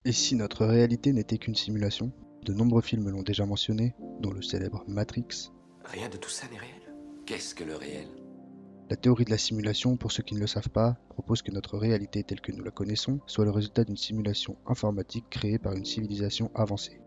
Et si notre réalité n'était qu'une simulation? De nombreux films l'ont déjà mentionné, dont le célèbre Matrix. Rien de tout ça n'est réel. Qu'est-ce que le réel? La théorie de la simulation, pour ceux qui ne le savent pas, propose que notre réalité telle que nous la connaissons soit le résultat d'une simulation informatique créée par une civilisation avancée.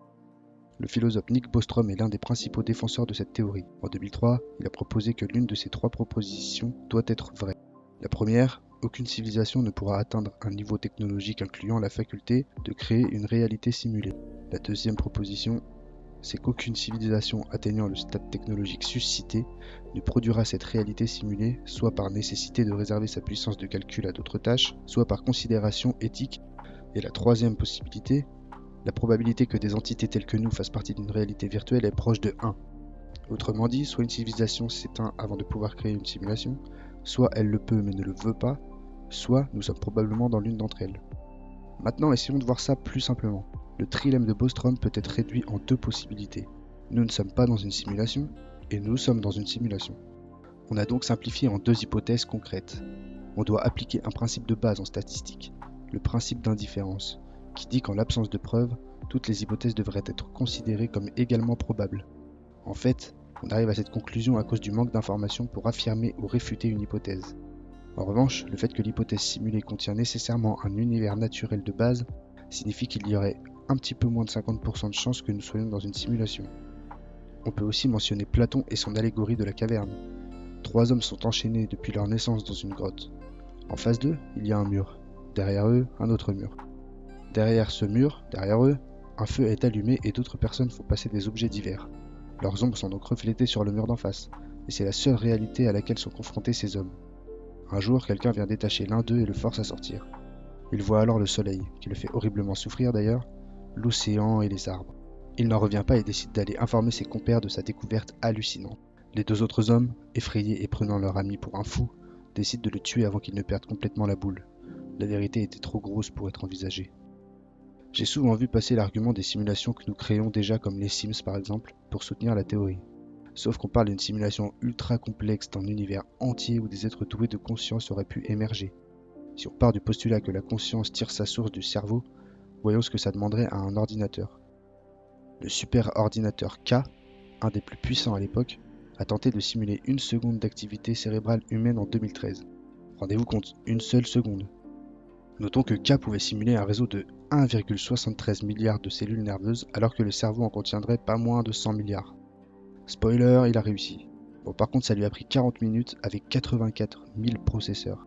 Le philosophe Nick Bostrom est l'un des principaux défenseurs de cette théorie. En 2003, il a proposé que l'une de ces trois propositions doit être vraie. La première, aucune civilisation ne pourra atteindre un niveau technologique incluant la faculté de créer une réalité simulée. La deuxième proposition, c'est qu'aucune civilisation atteignant le stade technologique suscité ne produira cette réalité simulée, soit par nécessité de réserver sa puissance de calcul à d'autres tâches, soit par considération éthique. Et la troisième possibilité, la probabilité que des entités telles que nous fassent partie d'une réalité virtuelle est proche de 1. Autrement dit, soit une civilisation s'éteint avant de pouvoir créer une simulation, soit elle le peut mais ne le veut pas, soit nous sommes probablement dans l'une d'entre elles. Maintenant, essayons de voir ça plus simplement. Le trilemme de Bostrom peut être réduit en deux possibilités. Nous ne sommes pas dans une simulation, et nous sommes dans une simulation. On a donc simplifié en deux hypothèses concrètes. On doit appliquer un principe de base en statistique, le principe d'indifférence, qui dit qu'en l'absence de preuves, toutes les hypothèses devraient être considérées comme également probables. En fait, on arrive à cette conclusion à cause du manque d'informations pour affirmer ou réfuter une hypothèse. En revanche, le fait que l'hypothèse simulée contient nécessairement un univers naturel de base signifie qu'il y aurait un petit peu moins de 50% de chances que nous soyons dans une simulation. On peut aussi mentionner Platon et son allégorie de la caverne. Trois hommes sont enchaînés depuis leur naissance dans une grotte. En face d'eux, il y a un mur. Derrière eux, un autre mur. Derrière ce mur, derrière eux, un feu est allumé et d'autres personnes font passer des objets divers. Leurs ombres sont donc reflétées sur le mur d'en face, et c'est la seule réalité à laquelle sont confrontés ces hommes. Un jour, quelqu'un vient détacher l'un d'eux et le force à sortir. Il voit alors le soleil, qui le fait horriblement souffrir d'ailleurs, l'océan et les arbres. Il n'en revient pas et décide d'aller informer ses compères de sa découverte hallucinante. Les deux autres hommes, effrayés et prenant leur ami pour un fou, décident de le tuer avant qu'il ne perde complètement la boule. La vérité était trop grosse pour être envisagée. J'ai souvent vu passer l'argument des simulations que nous créons déjà comme les Sims par exemple, pour soutenir la théorie. Sauf qu'on parle d'une simulation ultra complexe d'un univers entier où des êtres doués de conscience auraient pu émerger. Si on part du postulat que la conscience tire sa source du cerveau, voyons ce que ça demanderait à un ordinateur. Le super ordinateur K, un des plus puissants à l'époque, a tenté de simuler une seconde d'activité cérébrale humaine en 2013. Rendez-vous compte, une seule seconde. Notons que K pouvait simuler un réseau de 1,73 milliard de cellules nerveuses alors que le cerveau en contiendrait pas moins de 100 milliards. Spoiler, il a réussi. Bon, par contre, ça lui a pris 40 minutes avec 84 000 processeurs.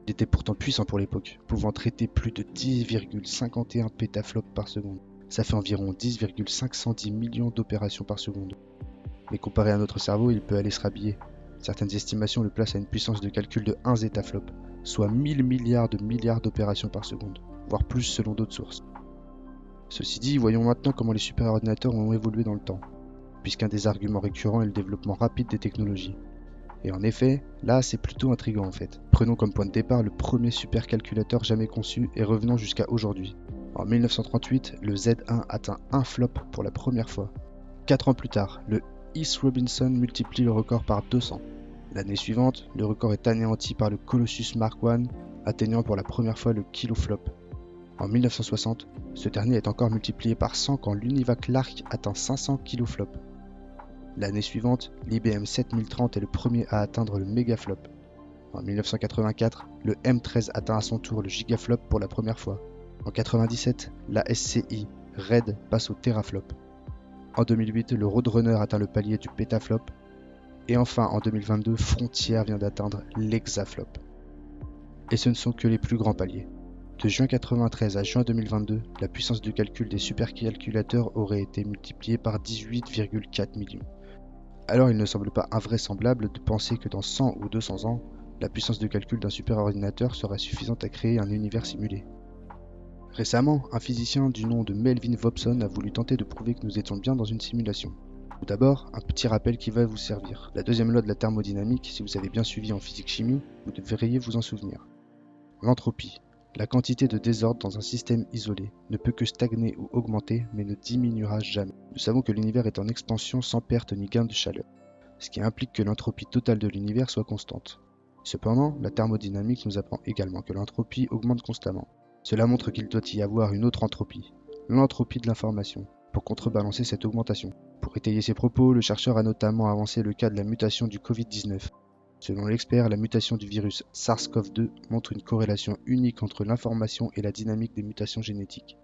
Il était pourtant puissant pour l'époque, pouvant traiter plus de 10,51 pétaflops par seconde. Ça fait environ 10,510 millions d'opérations par seconde. Mais comparé à notre cerveau, il peut aller se rhabiller. Certaines estimations le placent à une puissance de calcul de 1 zétaflop, soit 1000 milliards de milliards d'opérations par seconde, voire plus selon d'autres sources. Ceci dit, voyons maintenant comment les superordinateurs ont évolué dans le temps, puisqu'un des arguments récurrents est le développement rapide des technologies. Et en effet, là c'est plutôt intriguant en fait. Prenons comme point de départ le premier supercalculateur jamais conçu et revenons jusqu'à aujourd'hui. En 1938, le Z1 atteint un flop pour la première fois. 4 ans plus tard, le East Robinson multiplie le record par 200. L'année suivante, le record est anéanti par le Colossus Mark I, atteignant pour la première fois le kiloflop. En 1960, ce dernier est encore multiplié par 100 quand l'Univac Lark atteint 500 kiloflops. L'année suivante, l'IBM 7030 est le premier à atteindre le mégaflop. En 1984, le M13 atteint à son tour le gigaflop pour la première fois. En 1997, la SCI RAID passe au teraflop. En 2008, le Roadrunner atteint le palier du pétaflop. Et enfin, en 2022, Frontier vient d'atteindre l'hexaflop. Et ce ne sont que les plus grands paliers. De juin 1993 à juin 2022, la puissance de calcul des supercalculateurs aurait été multipliée par 18,4 millions. Alors il ne semble pas invraisemblable de penser que dans 100 ou 200 ans, la puissance de calcul d'un superordinateur sera suffisante à créer un univers simulé. Récemment, un physicien du nom de Melvin Vobson a voulu tenter de prouver que nous étions bien dans une simulation. Tout d'abord, un petit rappel qui va vous servir. La deuxième loi de la thermodynamique, si vous avez bien suivi en physique-chimie, vous devriez vous en souvenir. L'entropie, la quantité de désordre dans un système isolé, ne peut que stagner ou augmenter, mais ne diminuera jamais. Nous savons que l'univers est en expansion sans perte ni gain de chaleur, ce qui implique que l'entropie totale de l'univers soit constante. Cependant, la thermodynamique nous apprend également que l'entropie augmente constamment. Cela montre qu'il doit y avoir une autre entropie, l'entropie de l'information, pour contrebalancer cette augmentation. Pour étayer ses propos, le chercheur a notamment avancé le cas de la mutation du Covid-19. Selon l'expert, la mutation du virus SARS-CoV-2 montre une corrélation unique entre l'information et la dynamique des mutations génétiques.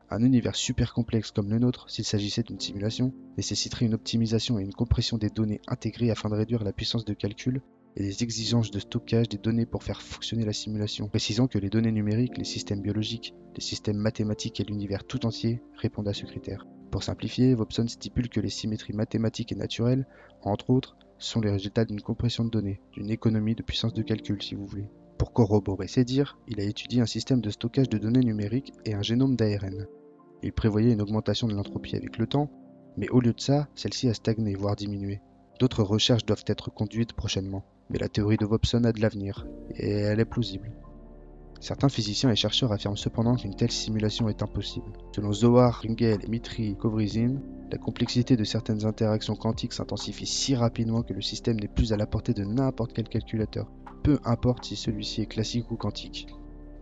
Un univers super complexe comme le nôtre, s'il s'agissait d'une simulation, nécessiterait une optimisation et une compression des données intégrées afin de réduire la puissance de calcul et les exigences de stockage des données pour faire fonctionner la simulation, précisant que les données numériques, les systèmes biologiques, les systèmes mathématiques et l'univers tout entier répondent à ce critère. Pour simplifier, Vobson stipule que les symétries mathématiques et naturelles, entre autres, sont les résultats d'une compression de données, d'une économie de puissance de calcul si vous voulez. Pour corroborer ses dires, il a étudié un système de stockage de données numériques et un génome d'ARN. Il prévoyait une augmentation de l'entropie avec le temps, mais au lieu de ça, celle-ci a stagné, voire diminué. D'autres recherches doivent être conduites prochainement, mais la théorie de Vobson a de l'avenir, et elle est plausible. Certains physiciens et chercheurs affirment cependant qu'une telle simulation est impossible. Selon Zohar Ringel et Dmitri Kovrizin, la complexité de certaines interactions quantiques s'intensifie si rapidement que le système n'est plus à la portée de n'importe quel calculateur, peu importe si celui-ci est classique ou quantique.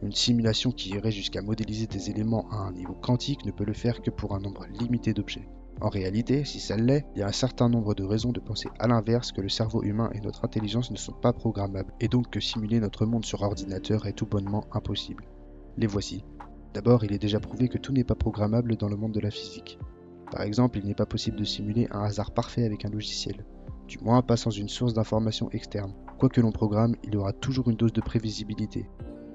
Une simulation qui irait jusqu'à modéliser des éléments à un niveau quantique ne peut le faire que pour un nombre limité d'objets. En réalité, si ça l'est, il y a un certain nombre de raisons de penser à l'inverse que le cerveau humain et notre intelligence ne sont pas programmables, et donc que simuler notre monde sur ordinateur est tout bonnement impossible. Les voici. D'abord, il est déjà prouvé que tout n'est pas programmable dans le monde de la physique. Par exemple, il n'est pas possible de simuler un hasard parfait avec un logiciel, du moins pas sans une source d'information externe. Quoi que l'on programme, il y aura toujours une dose de prévisibilité.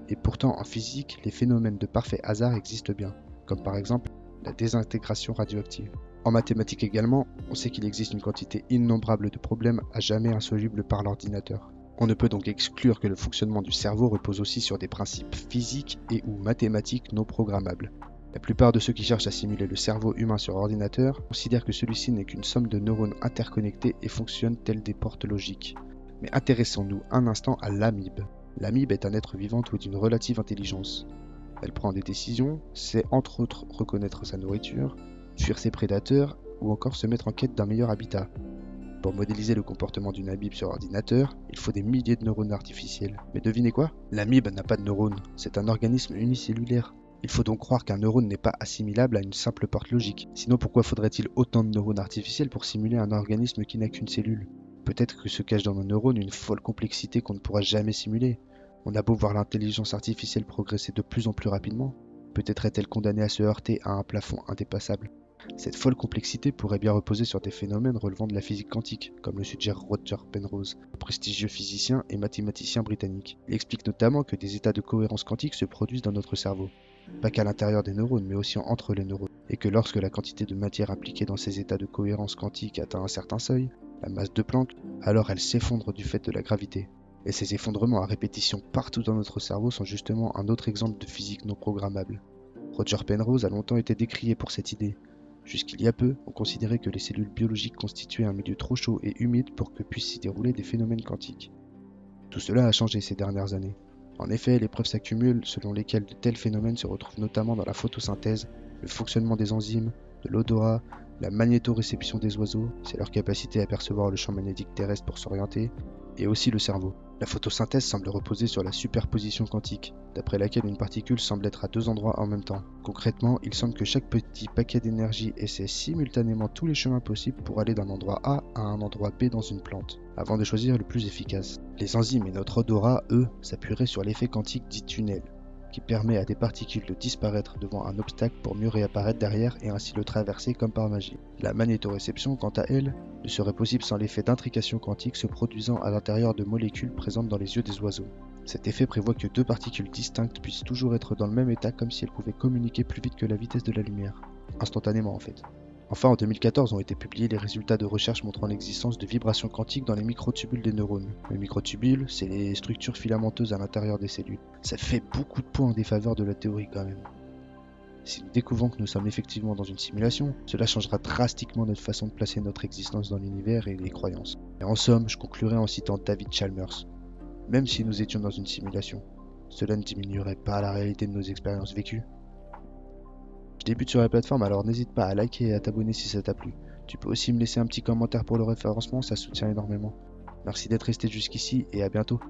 Et pourtant, en physique, les phénomènes de parfait hasard existent bien, comme par exemple la désintégration radioactive. En mathématiques également, on sait qu'il existe une quantité innombrable de problèmes à jamais insolubles par l'ordinateur. On ne peut donc exclure que le fonctionnement du cerveau repose aussi sur des principes physiques et ou mathématiques non programmables. La plupart de ceux qui cherchent à simuler le cerveau humain sur ordinateur considèrent que celui-ci n'est qu'une somme de neurones interconnectés et fonctionne telles des portes logiques. Mais intéressons-nous un instant à l'amibe. L'amibe est un être vivant doué d'une relative intelligence. Elle prend des décisions, sait entre autres reconnaître sa nourriture, fuir ses prédateurs ou encore se mettre en quête d'un meilleur habitat. Pour modéliser le comportement d'une amibe sur ordinateur, il faut des milliers de neurones artificiels. Mais devinez quoi? L'amibe n'a pas de neurones, c'est un organisme unicellulaire. Il faut donc croire qu'un neurone n'est pas assimilable à une simple porte logique. Sinon pourquoi faudrait-il autant de neurones artificiels pour simuler un organisme qui n'a qu'une cellule? Peut-être que se cache dans nos neurones une folle complexité qu'on ne pourra jamais simuler. On a beau voir l'intelligence artificielle progresser de plus en plus rapidement, peut-être est-elle condamnée à se heurter à un plafond indépassable. Cette folle complexité pourrait bien reposer sur des phénomènes relevant de la physique quantique, comme le suggère Roger Penrose, un prestigieux physicien et mathématicien britannique. Il explique notamment que des états de cohérence quantique se produisent dans notre cerveau, pas qu'à l'intérieur des neurones, mais aussi entre les neurones, et que lorsque la quantité de matière impliquée dans ces états de cohérence quantique atteint un certain seuil, la masse de Planck, alors elle s'effondre du fait de la gravité. Et ces effondrements à répétition partout dans notre cerveau sont justement un autre exemple de physique non programmable. Roger Penrose a longtemps été décrié pour cette idée. Jusqu'il y a peu, on considérait que les cellules biologiques constituaient un milieu trop chaud et humide pour que puissent s'y dérouler des phénomènes quantiques. Tout cela a changé ces dernières années. En effet, les preuves s'accumulent selon lesquelles de tels phénomènes se retrouvent notamment dans la photosynthèse, le fonctionnement des enzymes, de l'odorat, la magnétoréception des oiseaux, c'est leur capacité à percevoir le champ magnétique terrestre pour s'orienter, et aussi le cerveau. La photosynthèse semble reposer sur la superposition quantique, d'après laquelle une particule semble être à deux endroits en même temps. Concrètement, il semble que chaque petit paquet d'énergie essaie simultanément tous les chemins possibles pour aller d'un endroit A à un endroit B dans une plante, avant de choisir le plus efficace. Les enzymes et notre odorat, eux, s'appuieraient sur l'effet quantique dit tunnel, qui permet à des particules de disparaître devant un obstacle pour mieux réapparaître derrière et ainsi le traverser comme par magie. La magnétoréception, quant à elle, ne serait possible sans l'effet d'intrication quantique se produisant à l'intérieur de molécules présentes dans les yeux des oiseaux. Cet effet prévoit que deux particules distinctes puissent toujours être dans le même état comme si elles pouvaient communiquer plus vite que la vitesse de la lumière. Instantanément en fait. Enfin, en 2014 ont été publiés les résultats de recherches montrant l'existence de vibrations quantiques dans les microtubules des neurones. Les microtubules, c'est les structures filamenteuses à l'intérieur des cellules. Ça fait beaucoup de points en défaveur de la théorie quand même. Si nous découvrons que nous sommes effectivement dans une simulation, cela changera drastiquement notre façon de placer notre existence dans l'univers et les croyances. Et en somme, je conclurai en citant David Chalmers. Même si nous étions dans une simulation, cela ne diminuerait pas la réalité de nos expériences vécues. Je débute sur la plateforme, alors n'hésite pas à liker et à t'abonner si ça t'a plu. Tu peux aussi me laisser un petit commentaire pour le référencement, ça soutient énormément. Merci d'être resté jusqu'ici et à bientôt.